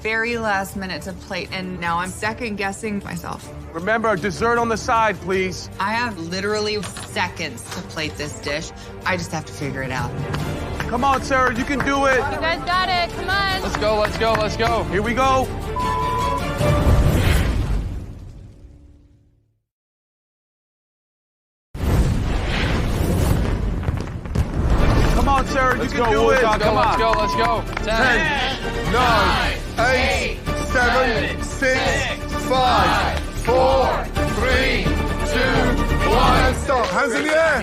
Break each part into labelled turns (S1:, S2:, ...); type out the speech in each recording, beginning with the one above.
S1: very last minute to plate, and now I'm second-guessing myself.
S2: Remember, dessert on the side, please.
S1: I have literally seconds to plate this dish. I just have to figure it out.
S2: Come on, Sarah, you can do it.
S3: You guys got it. Come on.
S4: Let's go, let's go, let's go.
S2: Here we go. Come on, Sarah, you can do it.
S4: Let's go, let's go.
S5: 10, 9, 8, 7, 6, 5, 4, 3, 2, 1, and stop. Hands in the air.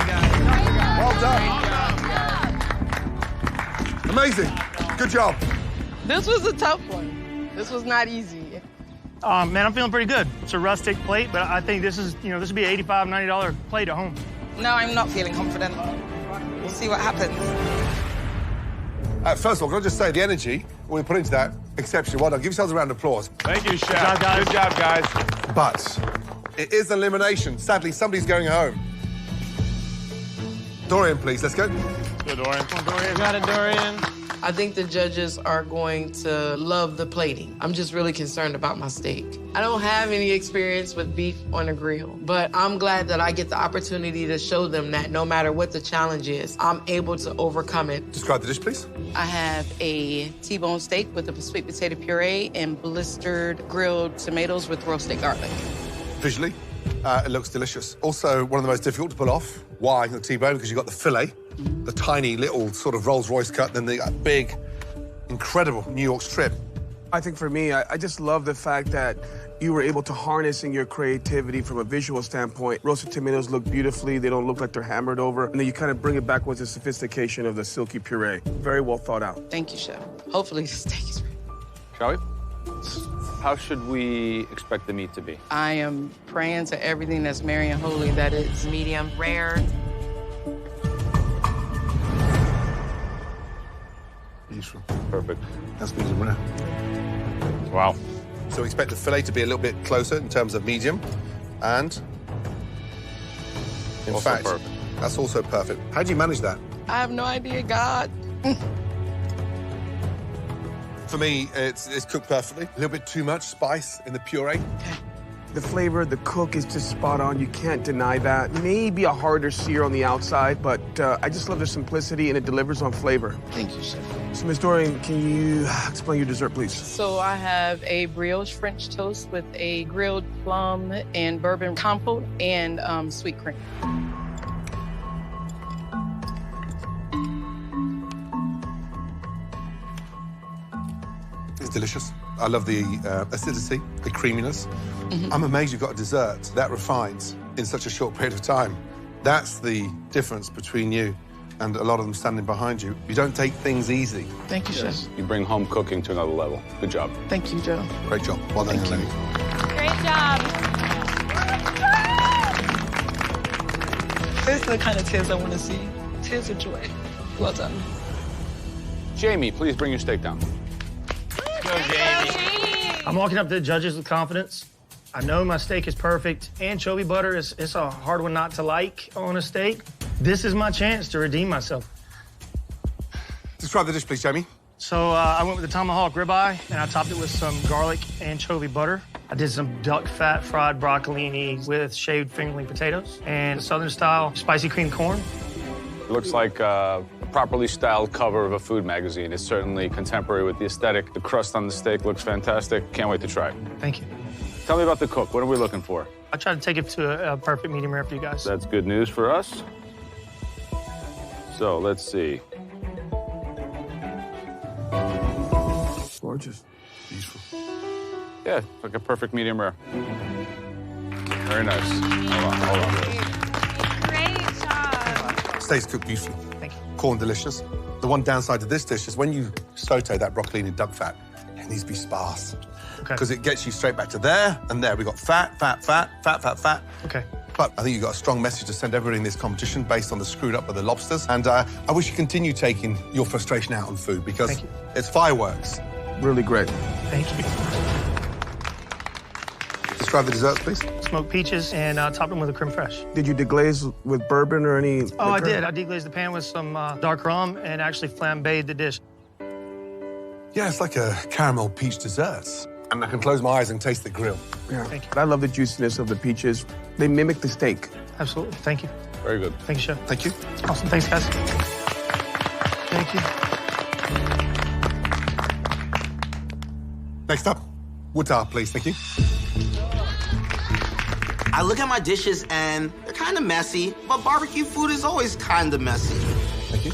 S5: Well done. Amazing. Good job.
S6: This was a tough one. This was not easy.
S7: Man, I'm feeling pretty good. It's a rustic plate, but I think this is, this would be an $85, $90 plate at home.
S6: No, I'm not feeling confident. We'll see what happens.
S5: First of all, can I just say, the energy we put into that, exceptional. Well done. Give yourselves a round of applause.
S2: Thank you, Chef.
S7: Good job, guys.
S2: Good job, guys.
S5: But it is elimination. Sadly, somebody's going home. Dorian, please, let's go.
S2: Good, Dorian.
S4: Come on, Dorian. Got it, Dorian.
S6: I think the judges are going to love the plating. I'm just really concerned about my steak. I don't have any experience with beef on a grill, but I'm glad that I get the opportunity to show them that no matter what the challenge is, I'm able to overcome it.
S5: Describe the dish, please.
S8: I have a T-bone steak with a sweet potato puree and blistered grilled tomatoes with roasted garlic.
S5: Visually, it looks delicious. Also, one of the most difficult to pull off. Why the T-bone? Because you've got the fillet, the tiny little sort of Rolls-Royce cut, then the big, incredible New York strip.
S2: I think for me, I just love the fact that you were able to harness in your creativity from a visual standpoint. Roasted tomatoes look beautifully. They don't look like they're hammered over. And then you kind of bring it back with the sophistication of the silky puree. Very well thought out.
S8: Thank you, Chef. Hopefully the steak is ready.
S4: Shall we? How should we expect the meat to be?
S8: I am praying to everything that's merry and holy that it's
S1: Medium rare.
S5: Beautiful.
S4: Perfect.
S5: That's medium rare.
S4: Wow.
S5: So we expect the fillet to be a little bit closer in terms of medium, and in
S4: Also
S5: fact,
S4: perfect.
S5: that's also perfect. How do you manage that?
S6: I have no idea, God.
S5: For me, it's cooked perfectly. A little bit too much spice in the puree.
S2: The flavor, the cook is just spot on. You can't deny that. Maybe a harder sear on the outside, but I just love the simplicity and it delivers on flavor.
S8: Thank you, Chef.
S2: So, Ms. Dorian, can you explain your dessert, please?
S8: So I have a brioche French toast with a grilled plum and bourbon compote and sweet cream.
S5: It's delicious. I love the acidity, the creaminess. I'm amazed you've got a dessert that refines in such a short period of time. That's the difference between you and a lot of them standing behind you. You don't take things easy.
S8: Thank you, Chef.
S4: You bring home cooking to another level. Good job.
S8: Thank you, Joe.
S5: Great job. Well done, young lady.
S3: Great job.
S6: It's the kind of tears I want to see. Tears of joy. Well done.
S4: Jamie, please bring your steak down.
S7: I'm walking up to the judges with confidence. I know my steak is perfect. Anchovy butter it's a hard one not to like on a steak. This is my chance to redeem myself.
S5: Describe the dish, please, Jamie.
S7: So I went with the tomahawk ribeye, and I topped it with some garlic anchovy butter. I did some duck fat fried broccolini with shaved fingerling potatoes and Southern-style spicy cream corn.
S4: It looks like a properly styled cover of a food magazine. It's certainly contemporary with the aesthetic. The crust on the steak looks fantastic. Can't wait to try it.
S7: Thank you.
S4: Tell me about the cook. What are we looking for?
S7: I tried to take it to a perfect medium rare for you guys.
S4: That's good news for us. So let's see.
S2: Gorgeous.
S5: Beautiful.
S4: Yeah, like a perfect medium rare. Very nice. Hold on.
S3: Great job.
S5: Steak's cooked beautifully.
S7: Thank you.
S5: Corn delicious. The one downside to this dish is when you saute that broccolini in duck fat, it needs to be sparse.
S7: Okay.
S5: Because it gets you straight back to there and there. We've got fat, fat, fat, fat, fat, fat.
S7: Okay.
S5: But I think you've got a strong message to send everybody in this competition based on the screwed up of the lobsters. And I wish you continue taking your frustration out on food because
S7: Thank you.
S5: it's fireworks.
S2: Really great.
S7: Thank you.
S5: Describe the desserts, please.
S7: Smoked peaches and topped them with a creme fraiche.
S2: Did you deglaze with bourbon or any
S7: Oh, I
S2: liquor?
S7: did. I deglazed the pan with some dark rum and actually flambéed the dish.
S5: Yeah, it's like a caramel peach dessert. And I can close my eyes and taste the grill.
S2: Yeah.
S7: Thank you.
S2: I love the juiciness of the peaches. They mimic the steak.
S7: Absolutely. Thank you.
S4: Very good.
S7: Thank you, Chef.
S5: Thank you.
S7: Awesome. Thanks, guys. Thank you.
S5: Next up, Wuta, please. Thank you.
S9: I look at my dishes and they're kind of messy, but barbecue food is always kind of messy.
S5: Thank you.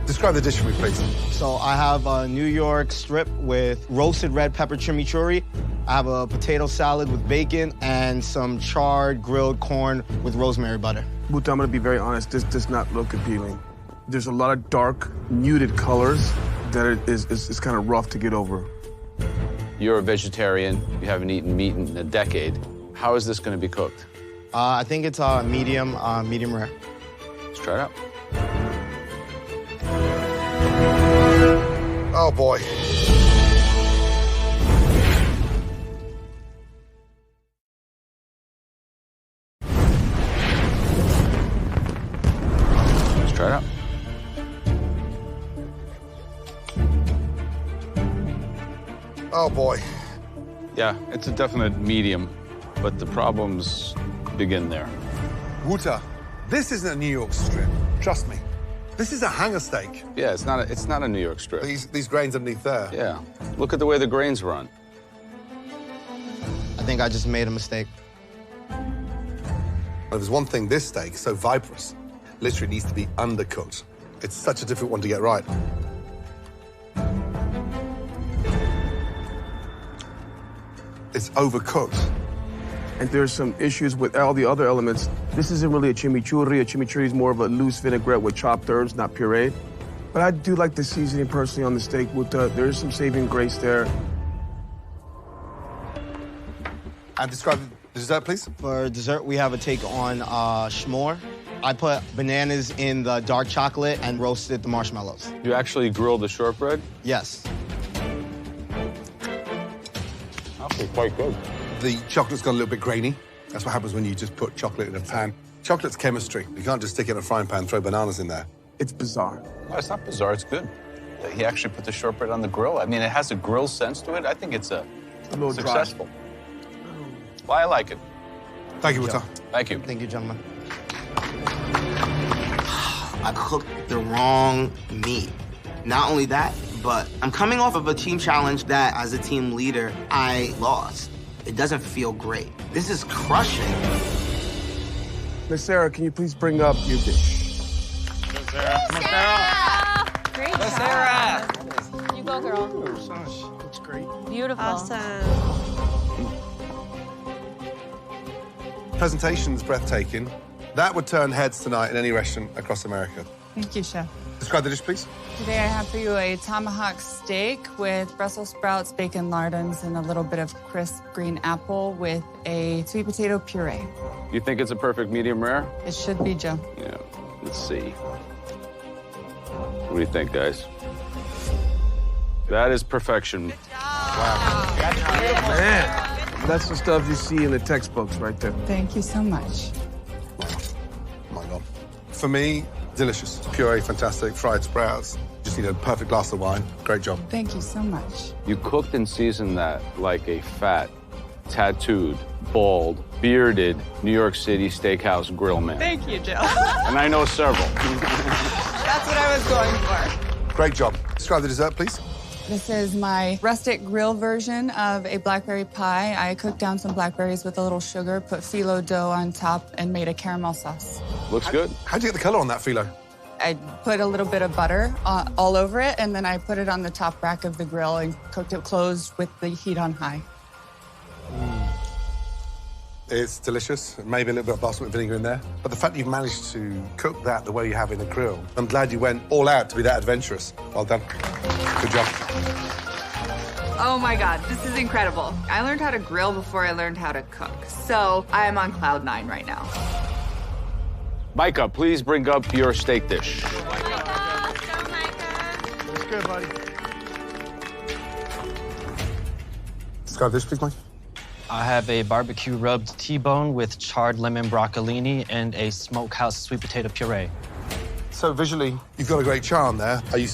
S5: Describe the dish for me, please.
S10: So I have a New York strip with roasted red pepper chimichurri. I have a potato salad with bacon and some charred grilled corn with rosemary butter.
S2: Buta, I'm gonna be very honest, this does not look appealing. There's a lot of dark, muted colors that is kind of rough to get over.
S4: You're a vegetarian. You haven't eaten meat in a decade. How is this going to be cooked?
S10: I think it's medium rare.
S4: Let's try it out.
S5: Oh, boy.
S4: Let's try it out.
S5: Oh, boy.
S4: Yeah, it's a definite medium, but the problems begin there.
S5: Wuta, this isn't a New York strip. Trust me. This is a hanger steak.
S4: Yeah, it's not a New York strip.
S5: These grains underneath there.
S4: Yeah. Look at the way the grains run.
S10: I think I just made a mistake.
S5: Well, there's one thing, this steak, so vibrous, literally needs to be undercooked. It's such a difficult one to get right. It's overcooked.
S2: And there's some issues with all the other elements. This isn't really a chimichurri. A chimichurri is more of a loose vinaigrette with chopped herbs, not pureed. But I do like the seasoning personally on the steak. There is some saving grace there.
S5: And describe the dessert, please.
S10: For dessert, we have a take on s'more. I put bananas in the dark chocolate and roasted the marshmallows.
S4: You actually grilled the shortbread?
S10: Yes.
S4: Actually quite good.
S5: The chocolate's gone a little bit grainy. That's what happens when you just put chocolate in a pan. Chocolate's chemistry. You can't just stick it in a frying pan and throw bananas in there.
S2: It's bizarre.
S4: No, it's not bizarre, it's good. He actually put the shortbread on the grill. I mean, it has a grill sense to it. I think it's a
S2: little
S4: successful. Well, I like it.
S5: Thank you, Wuta.
S4: Thank you.
S10: Thank you, gentlemen.
S9: I cooked the wrong meat. Not only that, but I'm coming off of a team challenge that, as a team leader, I lost. It doesn't feel great. This is crushing.
S2: Miss Sarah, can you please bring up your dish?
S3: Sarah! Great job.
S1: Sarah!
S3: You go, girl.
S7: Looks great.
S3: Beautiful.
S11: Awesome.
S5: Presentation's breathtaking. That would turn heads tonight in any restaurant across America.
S1: Thank you, Chef.
S5: Describe the dish, please.
S1: Today I have for you a tomahawk steak with Brussels sprouts, bacon lardons, and a little bit of crisp green apple with a sweet potato puree.
S4: You think it's a perfect medium rare?
S1: It should be, Joe.
S4: Yeah. Let's see. What do you think, guys? That is perfection.
S2: Man, that's the stuff you see in the textbooks right there.
S1: Thank you so much.
S5: Oh my God. For me, delicious. Puree, fantastic. Fried sprouts. Just need a perfect glass of wine. Great job.
S1: Thank you so much.
S4: You cooked and seasoned that like a fat, tattooed, bald, bearded New York City steakhouse grill man.
S1: Thank you, Joe.
S4: And I know several.
S1: That's what I was going for.
S5: Great job. Describe the dessert, please.
S1: This is my rustic grill version of a blackberry pie. I cooked down some blackberries with a little sugar, put phyllo dough on top, and made a caramel sauce.
S4: Looks good.
S5: How'd you get the color on that phyllo?
S1: I put a little bit of butter all over it, and then I put it on the top rack of the grill and cooked it closed with the heat on high.
S5: It's delicious. Maybe a little bit of basket vinegar in there. But the fact you've managed to cook that the way you have in the grill, I'm glad you went all out to be that adventurous. Well done. Good job.
S12: Oh my God, this is incredible. I learned how to grill before I learned how to cook. So I am on cloud 9 right now.
S4: Micah, please bring up your steak dish.
S7: Looks good, buddy.
S5: Describe this, please, Mike.
S13: I have a barbecue rubbed T-bone with charred lemon broccolini and a smokehouse sweet potato puree.
S5: So visually, you've got a great charm there. Are you